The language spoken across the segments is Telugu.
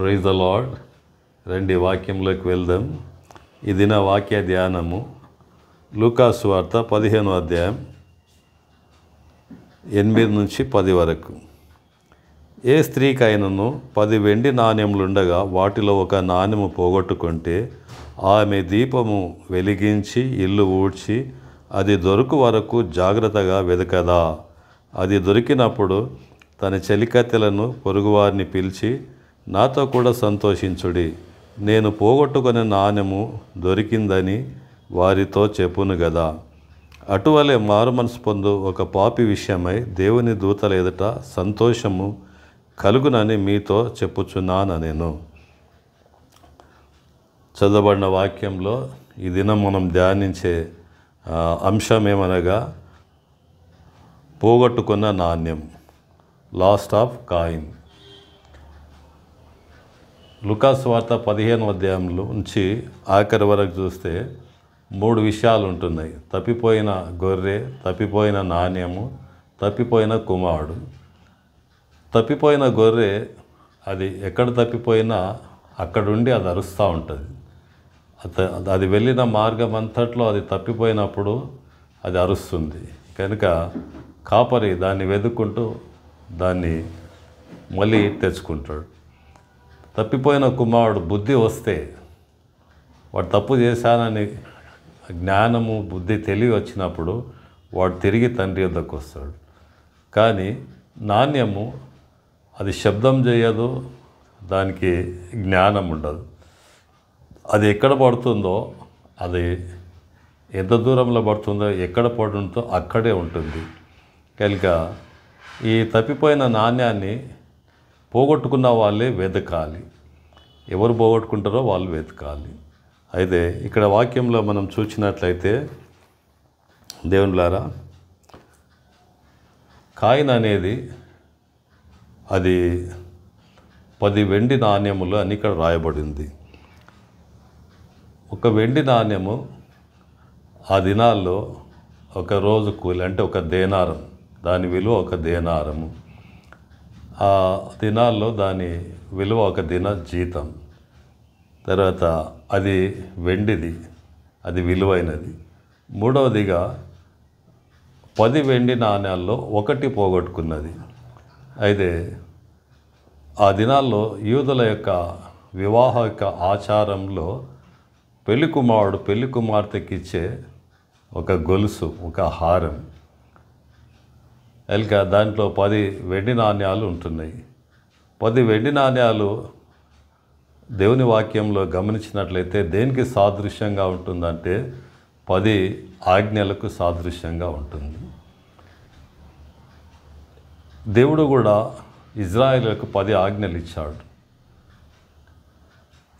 Praise the lord. రండి వాక్యంలోకి వెళ్దాం. ఈ దిన వాక్య ధ్యానము లూకాసు వార్త 15వ అధ్యాయం 8-10 వరకు. ఏ స్త్రీకైనను 10 వెండి నాణ్యములుండగా వాటిలో ఒక నాణ్యము పోగొట్టుకుంటే ఆమె దీపము వెలిగించి ఇల్లు ఊడ్చి అది దొరకు వరకు జాగ్రత్తగా వెదకదా? అది దొరికినప్పుడు తన చెలికత్తెలను పొరుగువారిని పిలిచి, నాతో కూడా సంతోషించుడి, నేను పోగొట్టుకునే నాణ్యము దొరికిందని వారితో చెప్పును గదా. అటువలే మారు మనసు పొందు ఒక పాపి విషయమై దేవుని దూతల ఎదుట సంతోషము కలుగునని మీతో చెప్పుచున్నాను. చదవబడిన వాక్యంలో ఈ దినం మనం ధ్యానించే అంశం ఏమనగా పోగొట్టుకున్న నాణ్యం, లాస్ట్ ఆఫ్ కాయిన్. లూకాసు వార్త 15వ అధ్యాయంలో నుంచి ఆఖరి వరకు చూస్తే 3 విషయాలు ఉంటున్నాయి. తప్పిపోయిన గొర్రె, తప్పిపోయిన నాణ్యము, తప్పిపోయిన కుమారుడు. తప్పిపోయిన గొర్రె అది ఎక్కడ తప్పిపోయినా అక్కడుండి అది అరుస్తూ ఉంటుంది. అది వెళ్ళిన మార్గం అంతట్లో అది తప్పిపోయినప్పుడు అది అరుస్తుంది. కనుక కాపరి దాన్ని వెతుక్కుంటూ దాన్ని మళ్ళీ తెచ్చుకుంటాడు. తప్పిపోయిన కుమారుడు బుద్ధి వస్తే, వాడు తప్పు చేశానని జ్ఞానము, బుద్ధి, తెలివి వచ్చినప్పుడు వాడు తిరిగి తండ్రి వద్దకు వస్తాడు. కానీ నాణ్యము అది శబ్దం చేయదు, దానికి జ్ఞానం ఉండదు. అది ఎక్కడ పడుతుందో, అది ఎంత దూరంలో పడుతుందో, ఎక్కడ పడుతుందో అక్కడే ఉంటుంది. కనుక ఈ తప్పిపోయిన నాణ్యాన్ని పోగొట్టుకున్న వాళ్ళే వెతకాలి. ఎవరు పోగొట్టుకుంటారో వాళ్ళు వెతకాలి. అయితే ఇక్కడ వాక్యంలో మనం చూసినట్లయితే దేవునిలారా, కాయిన్ అనేది అది 10 వెండి నాణ్యములు అని ఇక్కడ రాయబడింది. ఒక వెండి నాణ్యము ఆ దినాల్లో ఒక రోజు కూలి, అంటే ఒక దేనారం, దాని విలువ ఒక దేనారము. ఆ దినాల్లో దాని విలువ ఒక దిన జీతం. తర్వాత అది వెండిది, అది విలువైనది. మూడవదిగా 10 వెండి నాణ్యాల్లో 1 పోగొట్టుకున్నది. అయితే ఆ దినాల్లో యూదుల యొక్క వివాహ యొక్క ఆచారంలో పెళ్లి కుమారుడు పెళ్లి కుమార్తెకి ఇచ్చే ఒక గొలుసు, ఒక హారం. ఇంకా దాంట్లో 10 వెండి నాణ్యాలు ఉంటున్నాయి. 10 వెండి నాణ్యాలు దేవుని వాక్యంలో గమనించినట్లయితే దేనికి సాదృశ్యంగా ఉంటుందంటే 10 ఆజ్ఞలకు సాదృశ్యంగా ఉంటుంది. దేవుడు కూడా ఇజ్రాయేలుకు 10 ఆజ్ఞలు ఇచ్చాడు.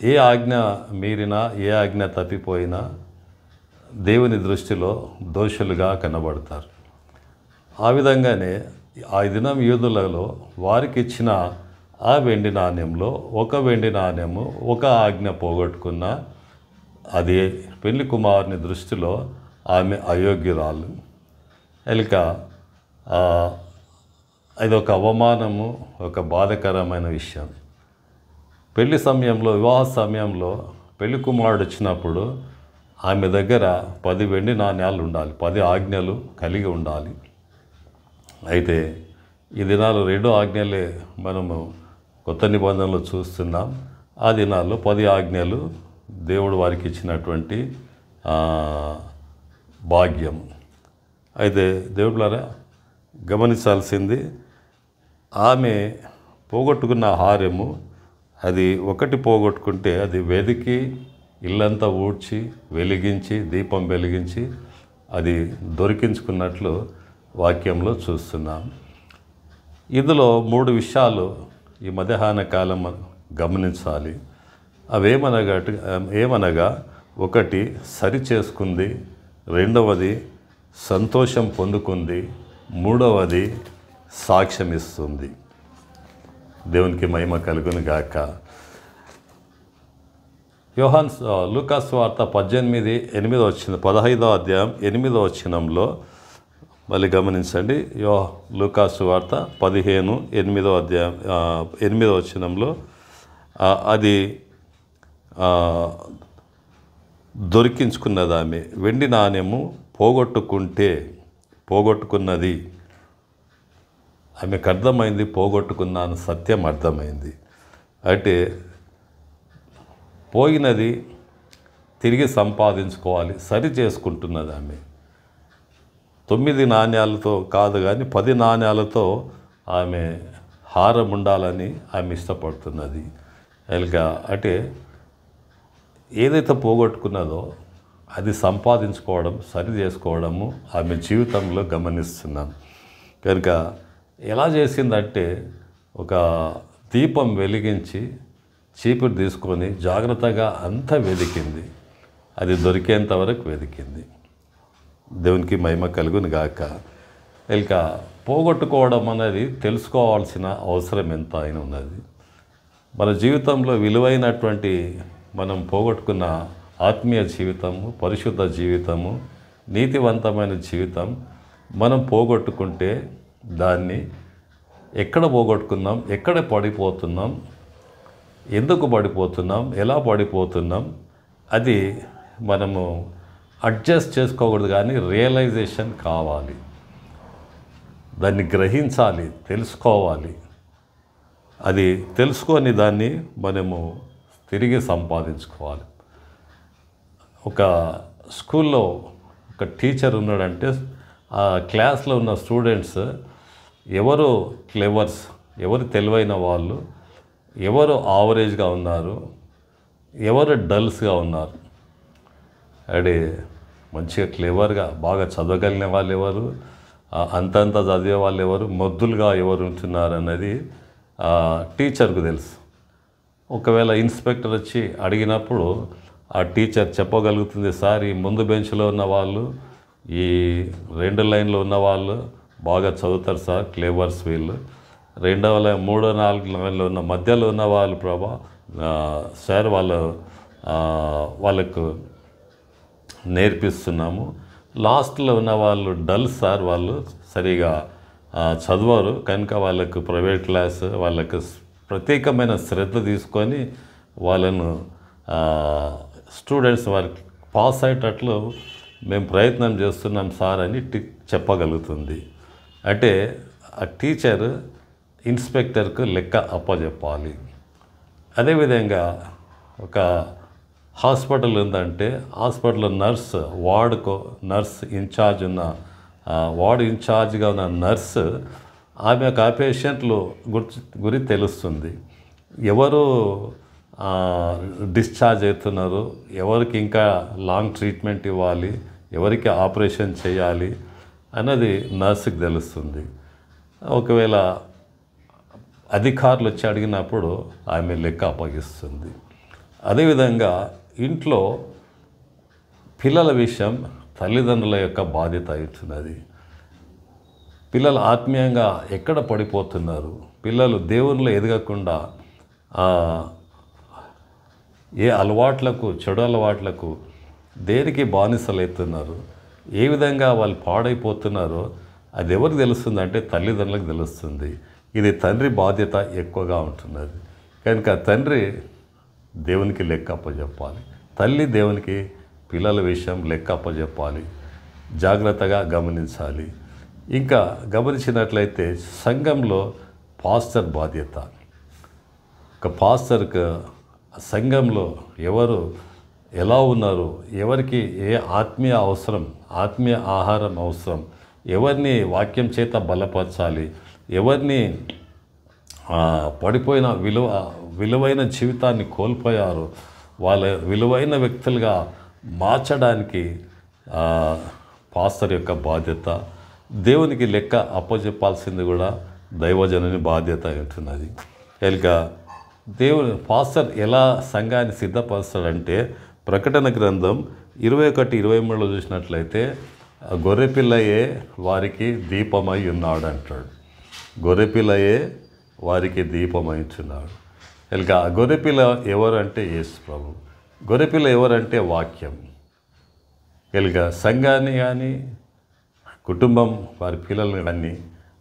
ఏ ఆజ్ఞ మీరినా, ఏ ఆజ్ఞ తప్పిపోయినా దేవుని దృష్టిలో దోషులుగా కనబడతారు. ఆ విధంగానే ఆ దినం యూదులలో వారికి ఇచ్చిన ఆ వెండి నాణ్యంలో 1 వెండి నాణ్యము, 1 ఆజ్ఞ పోగొట్టుకున్న అది పెళ్లి కుమారుని దృష్టిలో ఆమె అయోగ్యురాలు. కనుక అది ఒక అవమానము, ఒక బాధకరమైన విషయం. పెళ్లి సమయంలో, వివాహ సమయంలో పెళ్లి కుమారుడు వచ్చినప్పుడు ఆమె దగ్గర 10 వెండి నాణ్యాలు ఉండాలి, 10 ఆజ్ఞలు కలిగి ఉండాలి. అయితే ఈ దినాలు 2 ఆజ్ఞలే మనము కొత్త నిబంధనలు చూస్తున్నాం. ఆ దినాల్లో 10 ఆజ్ఞలు దేవుడు వారికి ఇచ్చినటువంటి భాగ్యం. అయితే దేవుడులారా, గమనించాల్సింది, ఆమె పోగొట్టుకున్న హారము అది 1 పోగొట్టుకుంటే అది వెతికి ఇల్లంతా ఊడ్చి వెలిగించి దీపం వెలిగించి అది దొరికించుకున్నట్లు వాక్యంలో చూస్తున్నాం. ఇందులో 3 విషయాలు ఈ మధ్యాహ్న కాలం గమనించాలి. ఏమనగా 1 సరి చేసుకుంది, 2వది సంతోషం పొందుకుంది, 3వది సాక్ష్యం ఇస్తుంది. దేవునికి మహిమ కలుగును గాక. లూకాసు వార్త 15వ అధ్యాయం 8వ వచనంలో మళ్ళీ గమనించండి. లూకాసు వార్త 15:8 8వ వచనంలో అది ఆ, దొరికించుకున్నది ఆమె. వెండి నాణ్యము పోగొట్టుకున్నది. ఆమెకు అర్థమైంది, పోగొట్టుకున్నాను సత్యం అర్థమైంది. అంటే పోయినది తిరిగి సంపాదించుకోవాలి, సరి చేసుకుంటున్నది ఆమె. 9 నాణ్యాలతో కాదు కానీ 10 నాణ్యాలతో ఆమె హారం ఉండాలని ఆమె ఇష్టపడుతున్నది. అంటే ఏదైతే పోగొట్టుకున్నదో అది సంపాదించుకోవడం, సరి చేసుకోవడము ఆమె జీవితంలో గమనిస్తున్నాం. కనుక ఎలా చేసిందంటే, ఒక దీపం వెలిగించి చీపురు తీసుకొని జాగ్రత్తగా అంతా వెతికింది. అది దొరికేంత వరకు వెతికింది. దేవునికి మహిమ కలుగును గాక. ఇక పోగొట్టుకోవడం అనేది తెలుసుకోవాల్సిన అవసరం ఎంత అయినా ఉన్నది. మన జీవితంలో విలువైనటువంటి మనం పోగొట్టుకున్న ఆత్మీయ జీవితము, పరిశుద్ధ జీవితము, నీతివంతమైన జీవితం మనం పోగొట్టుకుంటే దాన్ని ఎక్కడ పోగొట్టుకున్నాం, ఎక్కడ పడిపోతున్నాం, ఎందుకు పడిపోతున్నాం, ఎలా పడిపోతున్నాం, అది మనము అడ్జస్ట్ చేసుకోకూడదు కానీ రియలైజేషన్ కావాలి. దాన్ని గ్రహించాలి, తెలుసుకోవాలి. అది తెలుసుకొని దాన్ని మనము తిరిగి సంపాదించుకోవాలి. ఒక స్కూల్లో ఒక టీచర్ ఉన్నాడంటే ఆ క్లాస్లో ఉన్న స్టూడెంట్స్ ఎవరు క్లెవర్స్, ఎవరు తెలివైన వాళ్ళు, ఎవరు ఆవరేజ్గా ఉన్నారు, ఎవరు డల్స్గా ఉన్నారు, అడే మంచిగా క్లెవర్గా బాగా చదవగలిగిన వాళ్ళు ఎవరు, అంతంత చదివే వాళ్ళు ఎవరు, మొద్దులుగా ఎవరు ఉంటున్నారు అన్నది టీచర్కు తెలుసు. ఒకవేళ ఇన్స్పెక్టర్ వచ్చి అడిగినప్పుడు ఆ టీచర్ చెప్పగలుగుతుంది, సార్ ఈ ముందు బెంచ్లో ఉన్న వాళ్ళు, ఈ 2 లైన్లో ఉన్న వాళ్ళు బాగా చదువుతారు సార్, క్లేవర్స్ వీళ్ళు. 2వ లైన్ 3, 4 లైన్లో ఉన్న మధ్యలో ఉన్న వాళ్ళు ప్రభా సార్ వాళ్ళకు నేర్పిస్తున్నాము. లాస్ట్లో ఉన్న వాళ్ళు డల్ సార్, వాళ్ళు సరిగా చదవరు కనుక వాళ్ళకు ప్రైవేట్ క్లాస్, వాళ్ళకు ప్రత్యేకమైన శ్రద్ధ తీసుకొని వాళ్ళను స్టూడెంట్స్ వారికి పాస్ అయ్యేటట్లు మేము ప్రయత్నం చేస్తున్నాం సార్ అని చెప్పగలుగుతుంది. అంటే ఆ టీచర్ ఇన్స్పెక్టర్కు లెక్క అప్పచెప్పాలి. అదేవిధంగా ఒక హాస్పిటల్ ఉందంటే హాస్పిటల్లో నర్స్ ఇన్ఛార్జ్ ఉన్న వార్డ్ ఇన్ఛార్జ్గా ఉన్న నర్సు ఆమెకు ఆ పేషెంట్లు గురి తెలుస్తుంది. ఎవరు డిశ్చార్జ్ అవుతున్నారు, ఎవరికి ఇంకా లాంగ్ ట్రీట్మెంట్ ఇవ్వాలి, ఎవరికి ఆపరేషన్ చేయాలి అన్నది నర్సుకి తెలుస్తుంది. ఒకవేళ అధికారులు వచ్చి అడిగినప్పుడు ఆమె లెక్క అప్పగిస్తుంది. అదేవిధంగా ఇంట్లో పిల్లల విషయం తల్లిదండ్రుల యొక్క బాధ్యత అవుతున్నది. పిల్లలు ఆత్మీయంగా ఎక్కడ పడిపోతున్నారు, పిల్లలు దేవునిలో ఎదగకుండా ఏ అలవాట్లకు, చెడు అలవాట్లకు, దేనికి బానిసలు అవుతున్నారు, ఏ విధంగా వాళ్ళు పాడైపోతున్నారో అది ఎవరికి తెలుస్తుందంటే తల్లిదండ్రులకు తెలుస్తుంది. ఇది తండ్రి బాధ్యత ఎక్కువగా ఉంటున్నది. కనుక తండ్రి దేవునికి లెక్క అప్పచెప్పాలి, తల్లి దేవునికి పిల్లల విషయం లెక్క అప్పచెప్పాలి, జాగ్రత్తగా గమనించాలి. ఇంకా గమనించినట్లయితే సంఘంలో పాస్టర్ బాధ్యత. ఒక పాస్టర్కు సంఘంలో ఎవరు ఎలా ఉన్నారు, ఎవరికి ఏ ఆత్మీయ అవసరం, ఆత్మీయ ఆహారం అవసరం, ఎవరిని వాక్యం చేత బలపరచాలి, ఎవరిని పడిపోయిన విలువైన జీవితాన్ని కోల్పోయారు వాళ్ళ విలువైన వ్యక్తులుగా మార్చడానికి పాస్టర్ యొక్క బాధ్యత. దేవునికి లెక్క అప్పచెప్పాల్సింది కూడా దైవజనుని బాధ్యత ఉంటున్నది. కనుక పాస్టర్ ఎలా సంఘాన్ని సిద్ధపరుస్తాడంటే ప్రకటన గ్రంథం 21:23 చూసినట్లయితే గొర్రెపిల్లయే వారికి దీపమై ఉన్నాడు అంటాడు. గొర్రెపిల్లయే వారికి దీపమై ఉంటున్నాడు. కనుక గొర్రెపిల్ల ఎవరంటే యేసు ప్రభు. గొర్రెపిల్ల ఎవరంటే వాక్యం. కనుక సంఘాన్ని కానీ కుటుంబం వారి పిల్లల్ని కానీ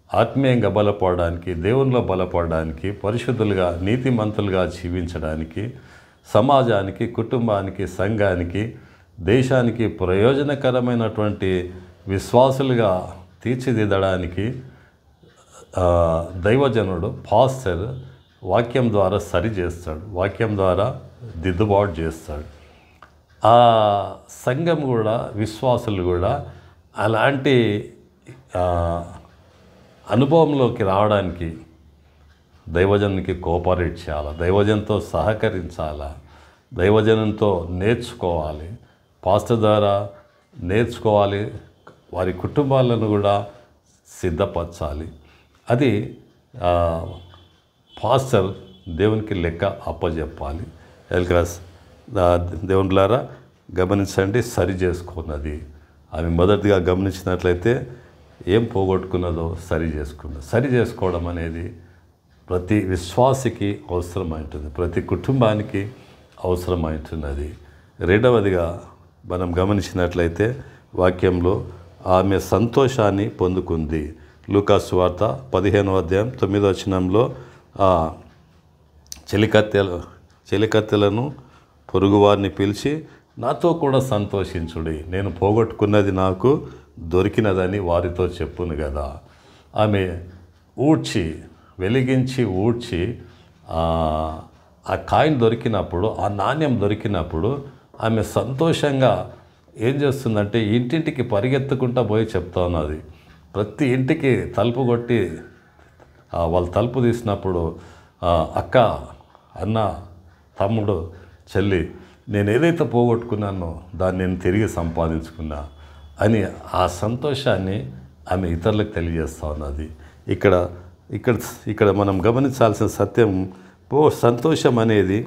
ఆత్మీయంగా బలపడడానికి, దేవునిలో బలపడడానికి, పరిశుద్ధులుగా నీతిమంతులుగా జీవించడానికి, సమాజానికి, కుటుంబానికి, సంఘానికి, దేశానికి ప్రయోజనకరమైనటువంటి విశ్వాసులుగా తీర్చిదిద్దడానికి దైవజనుడు పాస్టర్ వాక్యం ద్వారా సరి చేస్తాడు, వాక్యం ద్వారా దిద్దుబాటు చేస్తాడు. ఆ సంఘం కూడా, విశ్వాసులు కూడా అలాంటి అనుభవంలోకి రావడానికి దైవజనునికి కోఆపరేట్ చేయాలి, దైవజనంతో సహకరించాలా, దైవజనంతో నేర్చుకోవాలి, పాస్టర్ ద్వారా నేర్చుకోవాలి, వారి కుటుంబాలను కూడా సిద్ధపరచాలి. అది పాస్టర్ దేవునికి లెక్క అప్పచెప్పాలి. ఎల్కాస్ దేవునిలారా గమనించండి, సరి చేసుకున్నది. ఆమె మొదటిగా గమనించినట్లయితే ఏం పోగొట్టుకున్నదో సరి చేసుకున్నది. సరి చేసుకోవడం అనేది ప్రతి విశ్వాసికి అవసరమైంటుంది, ప్రతి కుటుంబానికి అవసరమైంటున్నది. రెండవదిగా మనం గమనించినట్లయితే వాక్యంలో ఆమె సంతోషాన్ని పొందుకుంది. లూకా సువార్త 15వ అధ్యాయం 9వ వచనంలో చెలికత్తెలను పొరుగువారిని పిలిచి నాతో కూడా సంతోషించుడి, నేను పోగొట్టుకున్నది నాకు దొరికినదని వారితో చెప్పును కదా. ఆమె వెలిగించి ఊడ్చి ఆ కాయిన్ దొరికినప్పుడు, ఆ నాణ్యం దొరికినప్పుడు ఆమె సంతోషంగా ఏం చేస్తుందంటే ఇంటింటికి పరిగెత్తుకుంటా పోయి చెప్తా ఉన్నది. ప్రతి ఇంటికి తలుపు కొట్టి వాళ్ళు తలుపు తీసినప్పుడు అక్క, అన్న, తమ్ముడు, చెల్లి, నేను ఏదైతే పోగొట్టుకున్నానో దాన్ని నేను తిరిగి సంపాదించుకున్నా అని ఆ సంతోషాన్ని ఆమె ఇతరులకు తెలియజేస్తూ ఉన్నది. ఇక్కడ మనం గమనించాల్సిన సత్యం, సంతోషం అనేది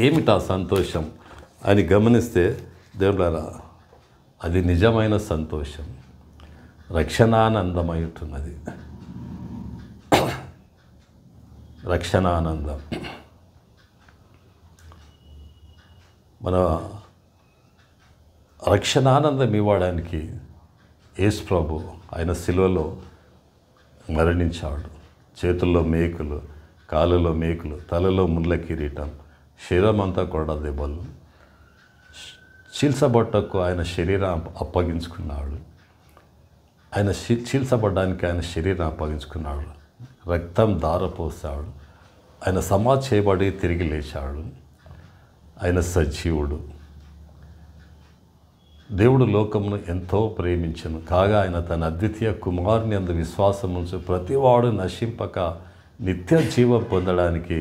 ఏమిటా సంతోషం అని గమనిస్తే దేవులారా, అది నిజమైన సంతోషం, రక్షణానందమై ఉంటున్నది. రక్షణానందం. మన రక్షణానందం ఇవ్వడానికి యేసు ప్రభు ఆయన శిలువలో మరణించాడు. చేతుల్లో మేకులు, కాళ్ళలో మేకులు, తలలో ముళ్ళ కిరీటం, శరీరం అంతా కూడా దెబ్బలు, చీల్చబట్టకు ఆయన శరీరం అప్పగించుకున్నాడు. ఆయన చీల్చబడ్డానికి ఆయన శరీరం అప్పగించుకున్నాడు, రక్తం ధారపోసాడు, ఆయన సమాధి చేయబడి తిరిగి లేచాడు. ఆయన సజీవుడు. దేవుడు లోకమును ఎంతో ప్రేమించెను, కాగా ఆయన తన అద్వితీయ కుమారుని అందు విశ్వాసం ఉంచు ప్రతివాడు నశింపక నిత్య జీవం పొందడానికి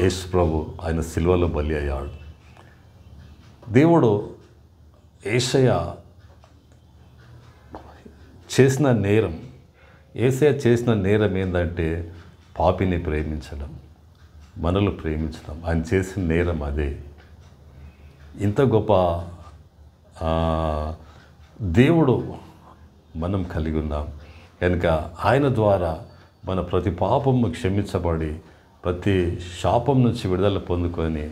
యేసు ప్రభు ఆయన సిలువలో బలి అయ్యాడు. దేవుడు యేసయ్య చేసిన నేరం ఏంటంటే పాపిని ప్రేమించడం, మనల్ని ప్రేమించడం. ఆయన చేసిన నేరం అదే. ఇంత గొప్ప దేవుడు మనం కలిగి ఉన్నాం కనుక ఆయన ద్వారా మన ప్రతి పాపము క్షమించబడి ప్రతి శాపం నుంచి విడుదల పొందుకొని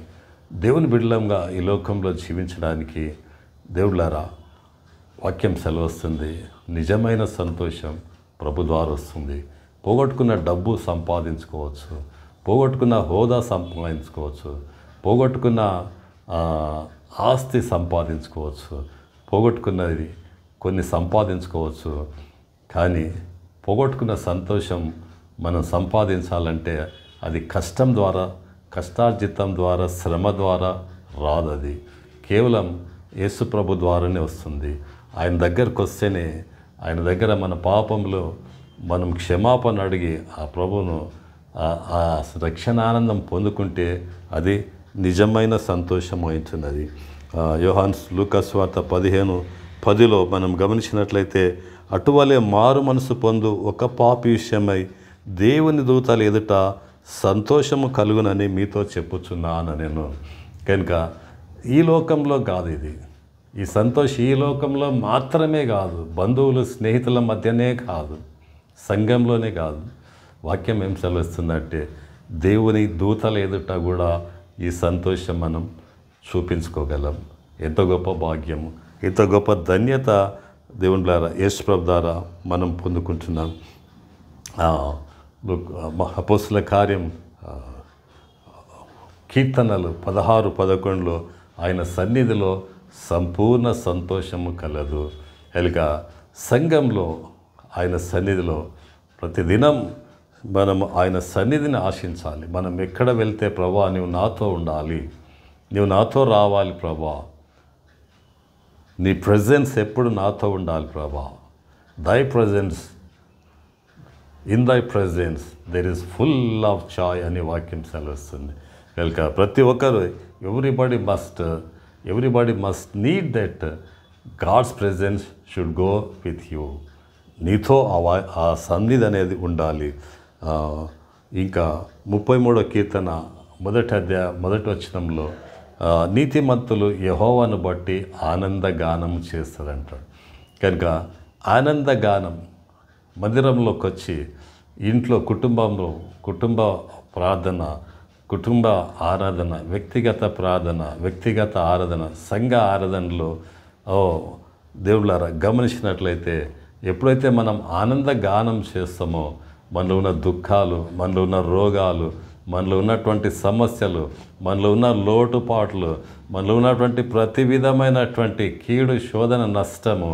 దేవుని బిడ్డలంగా ఈ లోకంలో జీవించడానికి దేవుళ్ళారా వాక్యం సెలవుస్తుంది. నిజమైన సంతోషం ప్రభు ద్వారా వస్తుంది. పోగొట్టుకున్న డబ్బు సంపాదించుకోవచ్చు, పోగొట్టుకున్న హోదా సంపాదించుకోవచ్చు, పోగొట్టుకున్న ఆస్తి సంపాదించుకోవచ్చు, పోగొట్టుకున్నది కొన్ని సంపాదించుకోవచ్చు. కానీ పోగొట్టుకున్న సంతోషం మనం సంపాదించాలంటే అది కష్టం ద్వారా, కష్టార్జితం ద్వారా, శ్రమ ద్వారా రాదు. అది కేవలం యేసు ప్రభు ద్వారానే వస్తుంది. ఆయన దగ్గరకు వస్తేనే, ఆయన దగ్గర మన పాపంలో మనం క్షమాపణ అడిగి ఆ ప్రభువును ఆ రక్షణానందం పొందుకుంటే అది నిజమైన సంతోషం అవుతున్నది. యోహాను లూకా సువార్త 15:10 మనం గమనించినట్లయితే అటువలే మారు మనసు పొందు ఒక పాపి విషయమై దేవుని దూతల ఎదుట సంతోషము కలుగునని మీతో చెప్పుచున్నాను నేను. కనుక ఈ లోకంలో కాదు ఇది. ఈ సంతోషం ఈ లోకంలో మాత్రమే కాదు, బంధువులు స్నేహితుల మధ్యనే కాదు, సంఘంలోనే కాదు. వాక్యం ఏం సెలవుస్తుందంటే దేవుని దూతల ఎదుట కూడా ఈ సంతోషం మనం చూపించుకోగలం. ఎంత గొప్ప భాగ్యము, ఎంత గొప్ప ధన్యత దేవుని ద్వారా యేసు ప్రభు ద్వారా మనం పొందుకుంటున్నాం. అపోస్తుల కార్యం కీర్తనలు 16:11 ఆయన సన్నిధిలో సంపూర్ణ సంతోషము కలదు. ఎలుక సంఘంలో ఆయన సన్నిధిలో ప్రతిదినం మనం ఆయన సన్నిధిని ఆశించాలి. మనం ఎక్కడ వెళ్తే ప్రభా నీవు నాతో ఉండాలి, నీవు నాతో రావాలి ప్రభా, నీ ప్రెజెన్స్ ఎప్పుడు నాతో ఉండాలి ప్రభా. Thy presence, in thy presence there is full of joy అనే వాక్యం సెలవుస్తుంది. కనుక ప్రతి ఒక్కరు everybody must need that God's presence should go with you. నీతో ఆ సన్నిధి అనేది ఉండాలి. ఇంకా 33వ కీర్తన 1వ వచనంలో నీతిమంతులు యెహోవాను బట్టి ఆనందగానం చేస్తారంటాడు. కనుక ఆనందగానం మందిరంలోకి వచ్చి ఇంట్లో కుటుంబ ప్రార్థన, కుటుంబ ఆరాధన, వ్యక్తిగత ప్రార్థన, వ్యక్తిగత ఆరాధన, సంఘ ఆరాధనలో దేవుళ్ళారా గమనించినట్లయితే ఎప్పుడైతే మనం ఆనందగానం చేస్తామో మనలో ఉన్న దుఃఖాలు, మనలో ఉన్న రోగాలు, మనలో ఉన్నటువంటి సమస్యలు, మనలో ఉన్న లోటుపాట్లు, మనలో ఉన్నటువంటి ప్రతి విధమైనటువంటి కీడు, శోధన, నష్టము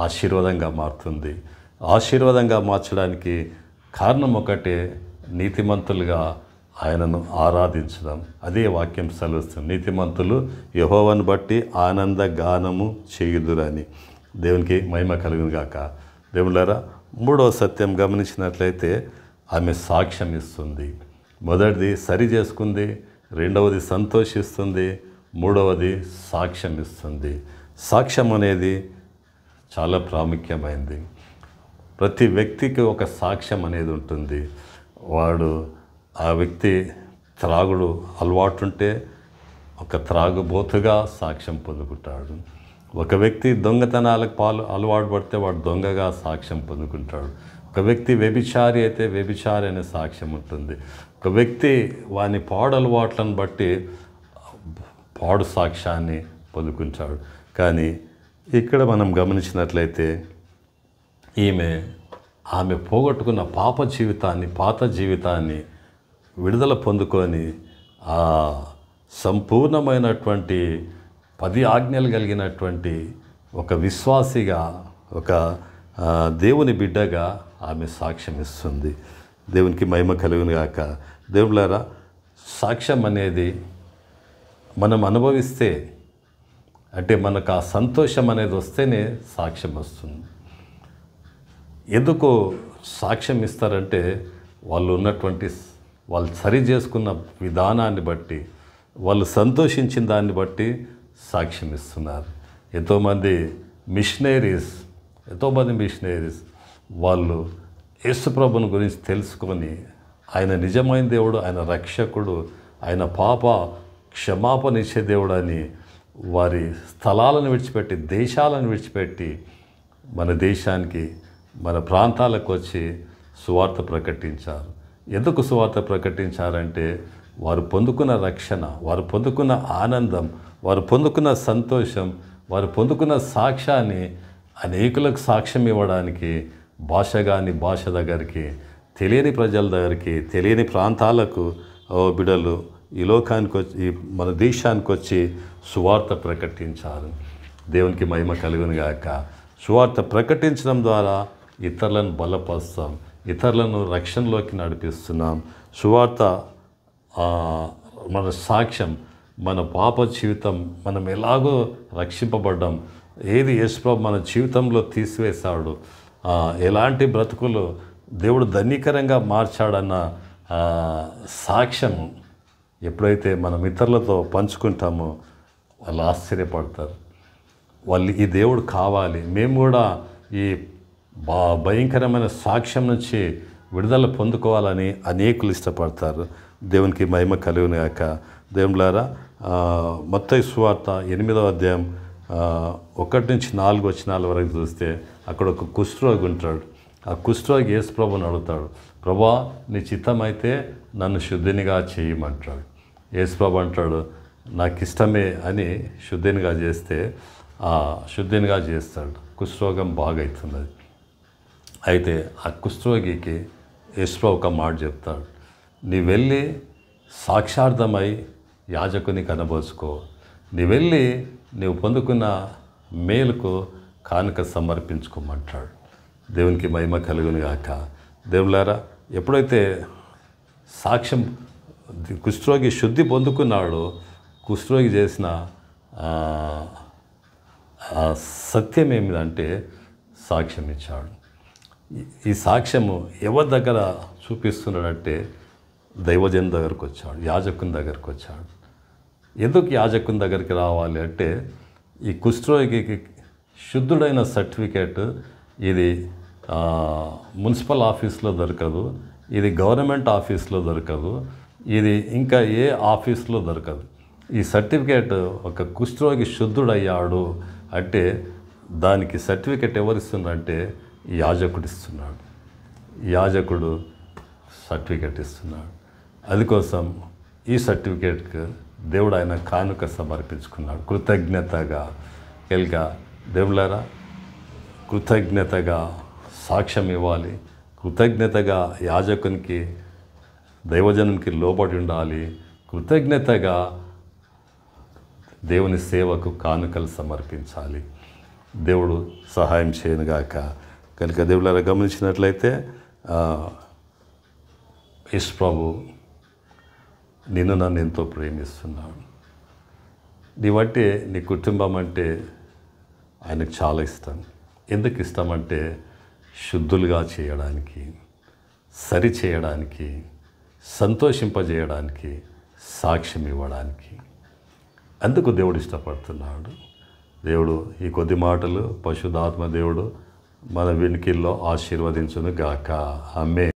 ఆశీర్వాదంగా మారుతుంది. ఆశీర్వాదంగా మార్చడానికి కారణం ఒకటే, నీతిమంతులుగా ఆయనను ఆరాధించడం. అదే వాక్యం సెలవుస్తుంది. నీతిమంతులు యెహోవాను బట్టి ఆనందగానము చేయుదురని. దేవునికి మహిమ కలుగును గాక. దేవుళ్ళారా, 3వ సత్యం గమనించినట్లయితే ఆమె సాక్ష్యం ఇస్తుంది. మొదటిది సరి చేసుకుంది, 2వది సంతోషిస్తుంది, 3వది సాక్ష్యం ఇస్తుంది. సాక్ష్యం అనేది చాలా ప్రాముఖ్యమైనది. ప్రతి వ్యక్తికి ఒక సాక్ష్యం అనేది ఉంటుంది. ఆ వ్యక్తి త్రాగుడు అలవాటుంటే ఒక త్రాగుబోతుగా సాక్ష్యం పొందుకుంటాడు. ఒక వ్యక్తి దొంగతనాలకు అలవాటు పడితే వాడు దొంగగా సాక్ష్యం పొందుకుంటాడు. ఒక వ్యక్తి వ్యభిచారి అయితే వ్యభిచారి అనే సాక్ష్యం ఉంటుంది. ఒక వ్యక్తి వాని పాడు అలవాట్లను బట్టి పాడు సాక్ష్యాన్ని పొందుకుంటాడు. కానీ ఇక్కడ మనం గమనించినట్లయితే ఆమె పోగొట్టుకున్న పాత జీవితాన్ని విడుదల పొందుకొని ఆ సంపూర్ణమైనటువంటి 10 ఆజ్ఞలు కలిగినటువంటి ఒక విశ్వాసిగా, ఒక దేవుని బిడ్డగా ఆమె సాక్ష్యం ఇస్తుంది. దేవునికి మహిమ కలుగును గాక. దేవుళ్ళారా, సాక్ష్యం అనేది మనం అనుభవిస్తే, అంటే మనకు ఆ సంతోషం అనేది వస్తేనే సాక్ష్యం వస్తుంది. ఎందుకు సాక్ష్యం ఇస్తారంటే వాళ్ళు సరి చేసుకున్న విధానాన్ని బట్టి, వాళ్ళు సంతోషించిన దాన్ని బట్టి సాక్ష్యం ఇస్తున్నారు. ఎంతోమంది మిషనరీస్ వాళ్ళు యేసుప్రభుని గురించి తెలుసుకొని, ఆయన నిజమైన దేవుడు, ఆయన రక్షకుడు, ఆయన పాప క్షమాపణ ఇచ్చే దేవుడు అని వారి స్థలాలను విడిచిపెట్టి, దేశాలను విడిచిపెట్టి మన దేశానికి, మన ప్రాంతాలకు వచ్చి సువార్త ప్రకటించారు. ఎందుకు సువార్త ప్రకటించారంటే వారు పొందుకున్న రక్షణ, వారు పొందుకున్న ఆనందం, వారు పొందుకున్న సంతోషం, వారు పొందుకున్న సాక్ష్యాన్ని అనేకులకు సాక్ష్యం ఇవ్వడానికి భాష దగ్గరికి, తెలియని ప్రజల దగ్గరికి, తెలియని ప్రాంతాలకు బిడ్డలు ఈ లోకానికి వచ్చి, మన దేశానికి వచ్చి సువార్త ప్రకటించారు. దేవునికి మహిమ కలుగును గాక. సువార్త ప్రకటించడం ద్వారా ఇతరులను బలపరుస్తాం, ఇతరులను రక్షణలోకి నడిపిస్తున్నాం. సువార్త మన సాక్ష్యం, మన పాప జీవితం, మనం ఎలాగో రక్షింపబడ్డాం, ఏది యేసుప్రభు మన జీవితంలో తీసివేశాడు, ఎలాంటి బ్రతుకులు దేవుడు ధన్యకరంగా మార్చాడన్న సాక్ష్యం ఎప్పుడైతే మనం ఇతరులతో పంచుకుంటామో వాళ్ళు ఆశ్చర్యపడతారు. వాళ్ళు ఈ దేవుడు కావాలి, మేము కూడా ఈ భయంకరమైన సాక్ష్యం నుంచి విడుదల పొందుకోవాలని అనేకులు ఇష్టపడతారు. దేవునికి మహిమ కలుగును గాక. దేవులారా, మత్తయి సువార్త 8వ అధ్యాయం 1 నుంచి 4 వచనాల వరకు చూస్తే అక్కడ ఒక కుష్ఠరోగి ఉంటాడు. ఆ కుష్ఠరోగి యేసు ప్రభువుని అడుగుతాడు, ప్రభా నీ చిత్తమైతే నన్ను శుద్ధినిగా చేయమంటాడు. యేసు ప్రభు అంటాడు, నాకు ఇష్టమే అని శుద్ధినిగా చేస్తే శుద్ధినిగా చేస్తాడు. కుష్ఠరోగం బాగా అవుతున్నది. అయితే ఆ కుష్ఠరోగికి యేసుప్రభు ఒక మాట చెప్తాడు, నీ వెళ్ళి సాక్షార్థమై యాజకుని కనబోసుకో, నీ వెళ్ళి నీవు పొందుకున్న మేలుకు కానుక సమర్పించుకోమంటాడు. దేవునికి మహిమ కలుగును గాక. దేవులారా, ఎప్పుడైతే సాక్ష్యం కుష్ఠరోగి శుద్ధి పొందుకున్నాడో, కుష్ఠరోగి చేసిన సత్యం ఏమిటంటే సాక్ష్యం ఇచ్చాడు. ఈ సాక్ష్యము ఎవరి దగ్గర చూపిస్తున్నాడంటే దైవజన్ దగ్గరకు వచ్చాడు, యాజకుని దగ్గరకు వచ్చాడు. ఎందుకు యాజకుని దగ్గరికి రావాలి అంటే, ఈ కుష్ఠరోగికి శుద్ధుడైన సర్టిఫికేట్ ఇది మున్సిపల్ ఆఫీస్లో దొరకదు, ఇది గవర్నమెంట్ ఆఫీస్లో దొరకదు, ఇది ఇంకా ఏ ఆఫీస్లో దొరకదు. ఈ సర్టిఫికేట్ ఒక కుష్ఠరోగి శుద్ధుడయ్యాడు అంటే దానికి సర్టిఫికేట్ ఎవరిస్తున్నారంటే యాజకుడు ఇస్తున్నాడు. యాజకుడు సర్టిఫికేట్ ఇస్తున్నాడు. అందుకోసం ఈ సర్టిఫికేట్కి దేవుడు ఆయన కానుక సమర్పించుకున్నాడు కృతజ్ఞతగా. దేవులారా, కృతజ్ఞతగా సాక్ష్యం ఇవ్వాలి, కృతజ్ఞతగా యాజకునికి దైవజనునికి లోబడి ఉండాలి, కృతజ్ఞతగా దేవుని సేవకు కానుకలు సమర్పించాలి. దేవుడు సహాయం చేయనుగాక. కనుక దేవులారా, గమనించినట్లయితే యేసు ప్రభు నిన్ను నన్ను ఎంతో ప్రేమిస్తున్నాడు. నీ బట్టి నీ కుటుంబం అంటే ఆయనకు చాలా ఇష్టం. ఎందుకు ఇష్టమంటే శుద్ధులుగా చేయడానికి, సరి చేయడానికి, సంతోషింపజేయడానికి, సాక్ష్యం ఇవ్వడానికి. అందుకు దేవుడు ఇష్టపడుతున్నాడు. దేవుడు ఈ కొద్ది మాటలు పరిశుద్ధాత్మ దేవుడు మన వెనుకల్లో ఆశీర్వదించును గాక. ఆమేన్.